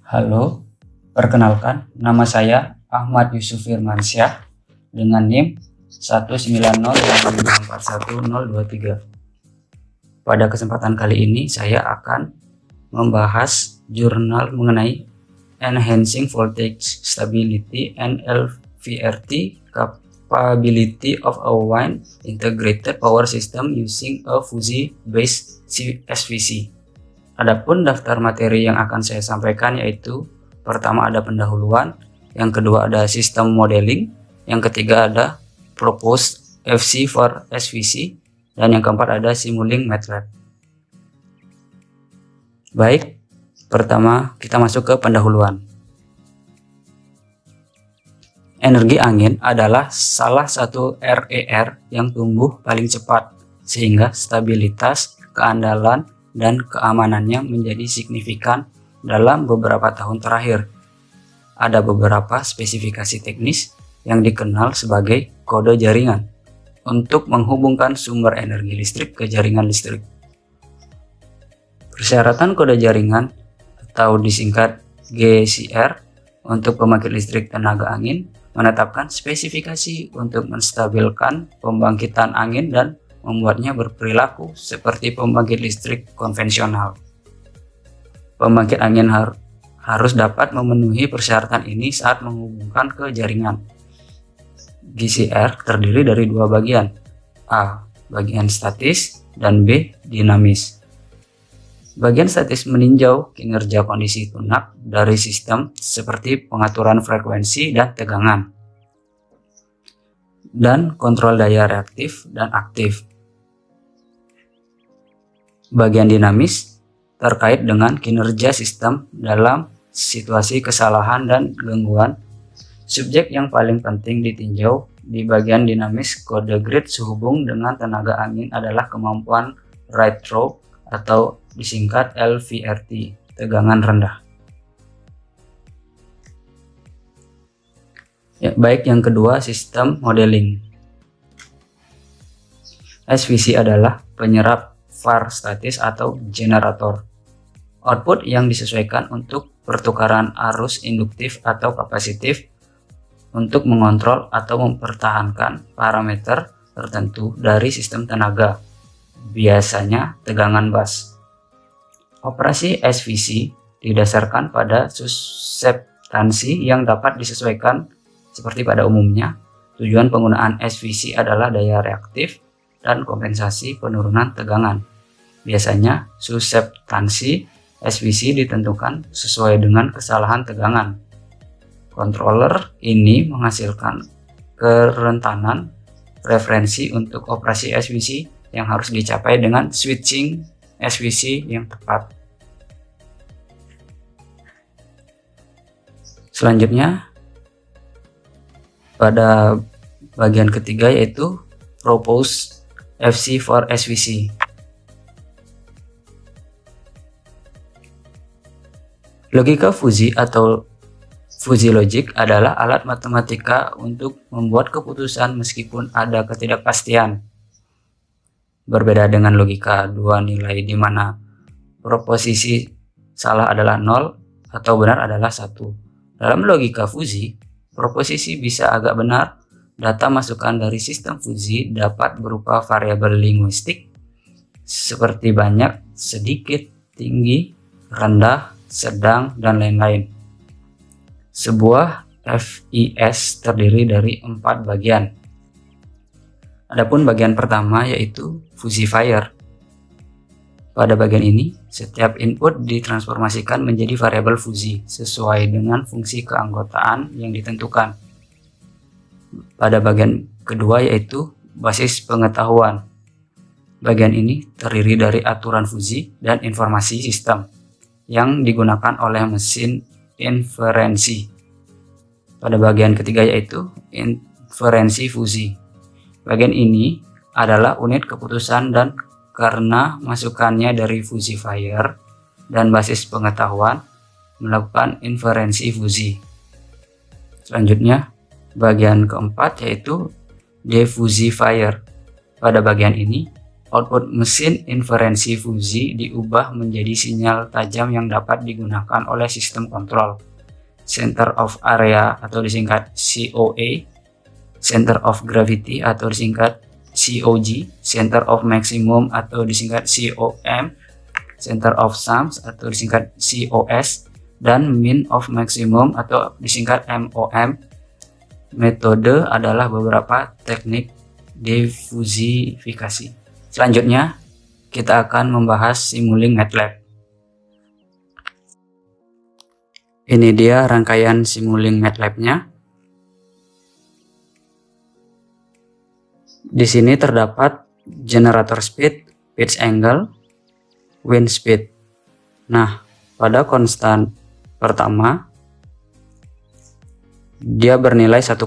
Halo, perkenalkan nama saya Ahmad Yusuf Firmansyah dengan NIM 19082410023. Pada kesempatan kali ini saya akan membahas jurnal mengenai Enhancing Voltage Stability and LVRT Capability of a Wind Integrated Power System using a Fuzzy-based SVC. Adapun daftar materi yang akan saya sampaikan yaitu pertama ada pendahuluan, yang kedua ada sistem modeling, yang ketiga ada proposed FC for SVC, dan yang keempat ada simulink MATLAB. Baik, pertama kita masuk ke pendahuluan. Energi angin adalah salah satu RER yang tumbuh paling cepat, sehingga stabilitas, keandalan, dan keamanannya menjadi signifikan dalam beberapa tahun terakhir. Ada beberapa spesifikasi teknis yang dikenal sebagai kode jaringan untuk menghubungkan sumber energi listrik ke jaringan listrik. Persyaratan kode jaringan atau disingkat GCR untuk pembangkit listrik tenaga angin menetapkan spesifikasi untuk menstabilkan pembangkitan angin dan membuatnya berperilaku seperti pembangkit listrik konvensional. Pembangkit angin harus dapat memenuhi persyaratan ini saat menghubungkan ke jaringan. GCR terdiri dari dua bagian, A. Bagian statis dan B. Dinamis. Bagian statis meninjau kinerja kondisi tunak dari sistem seperti pengaturan frekuensi dan tegangan, dan kontrol daya reaktif dan aktif. Bagian dinamis terkait dengan kinerja sistem dalam situasi kesalahan dan gangguan. Subjek yang paling penting ditinjau di bagian dinamis kode grid sehubung dengan tenaga angin adalah kemampuan ride through atau disingkat LVRT, tegangan rendah. Baik, yang kedua sistem modeling. SVC adalah penyerap VAR statis atau generator. Output yang disesuaikan untuk pertukaran arus induktif atau kapasitif untuk mengontrol atau mempertahankan parameter tertentu dari sistem tenaga, biasanya tegangan bus. Operasi SVC didasarkan pada suseptansi yang dapat disesuaikan seperti pada umumnya. Tujuan penggunaan SVC adalah daya reaktif dan kompensasi penurunan tegangan. Biasanya suseptansi SVC ditentukan sesuai dengan kesalahan tegangan. Controller ini menghasilkan kerentanan referensi untuk operasi SVC yang harus dicapai dengan switching SVC yang tepat. Selanjutnya pada bagian ketiga yaitu proposed FC for SVC. Logika fuzzy atau fuzzy logic adalah alat matematika untuk membuat keputusan meskipun ada ketidakpastian. Berbeda dengan logika dua nilai di mana proposisi salah adalah 0 atau benar adalah 1. Dalam logika fuzzy, proposisi bisa agak benar. Data masukan dari sistem fuzzy dapat berupa variabel linguistik seperti banyak, sedikit, tinggi, rendah, sedang, dan lain-lain. Sebuah FIS terdiri dari 4 bagian. Adapun bagian pertama yaitu fuzzifier. Pada bagian ini, setiap input ditransformasikan menjadi variabel fuzzy sesuai dengan fungsi keanggotaan yang ditentukan. Pada bagian kedua yaitu basis pengetahuan. Bagian ini terdiri dari aturan fuzzy dan informasi sistem yang digunakan oleh mesin inferensi. Pada bagian ketiga yaitu inferensi fuzzy. Bagian ini adalah unit keputusan dan karena masukannya dari fuzzifier dan basis pengetahuan melakukan inferensi fuzzy. Selanjutnya bagian keempat yaitu defuzzifier. Pada bagian ini Output mesin inferensi fuzi diubah menjadi sinyal tajam yang dapat digunakan oleh sistem kontrol. Center of Area atau disingkat COA, Center of Gravity atau disingkat COG, Center of Maximum atau disingkat COM, Center of Sums atau disingkat COS, dan Mean of Maximum atau disingkat MOM. Metode adalah beberapa teknik difusifikasi. Selanjutnya, kita akan membahas Simulink MATLAB. Ini dia rangkaian Simulink MATLAB-nya. Di sini terdapat generator speed, pitch angle, wind speed. Nah, pada konstan pertama, dia bernilai 1,2.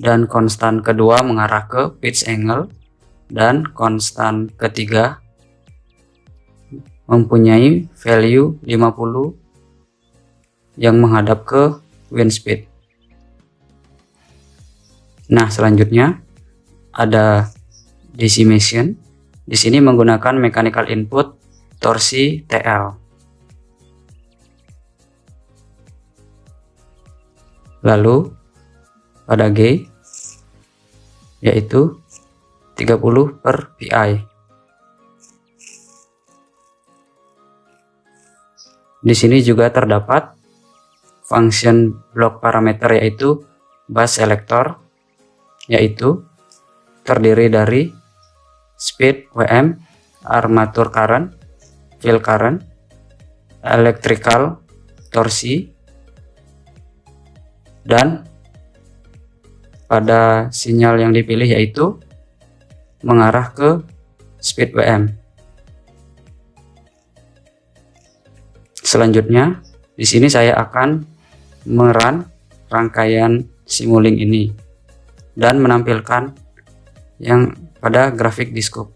Dan konstan kedua mengarah ke pitch angle, dan konstan ketiga mempunyai value 50 yang menghadap ke wind speed. Nah, selanjutnya ada DC machine. Di sini menggunakan mechanical input torsi TL. Lalu pada G yaitu 30/Pi. Di sini juga terdapat function block parameter yaitu bus selector, yaitu terdiri dari speed Wm, armature current, field current, electrical torsi, dan pada sinyal yang dipilih yaitu mengarah ke speed Wm. Selanjutnya di sini saya akan merun rangkaian Simulink ini dan menampilkan yang pada grafik di scope.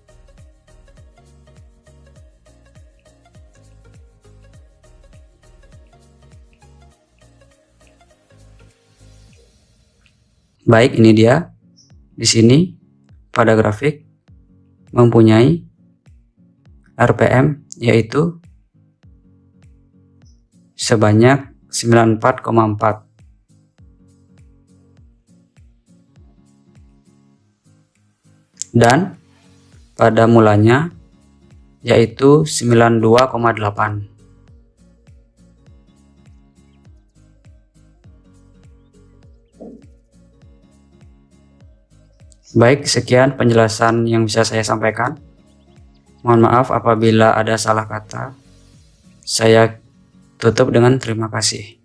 Baik, ini dia. Di sini pada grafik mempunyai RPM yaitu sebanyak 94,4. Dan pada mulanya yaitu 92,8. Baik, sekian penjelasan yang bisa saya sampaikan. Mohon maaf apabila ada salah kata. Saya tutup dengan terima kasih.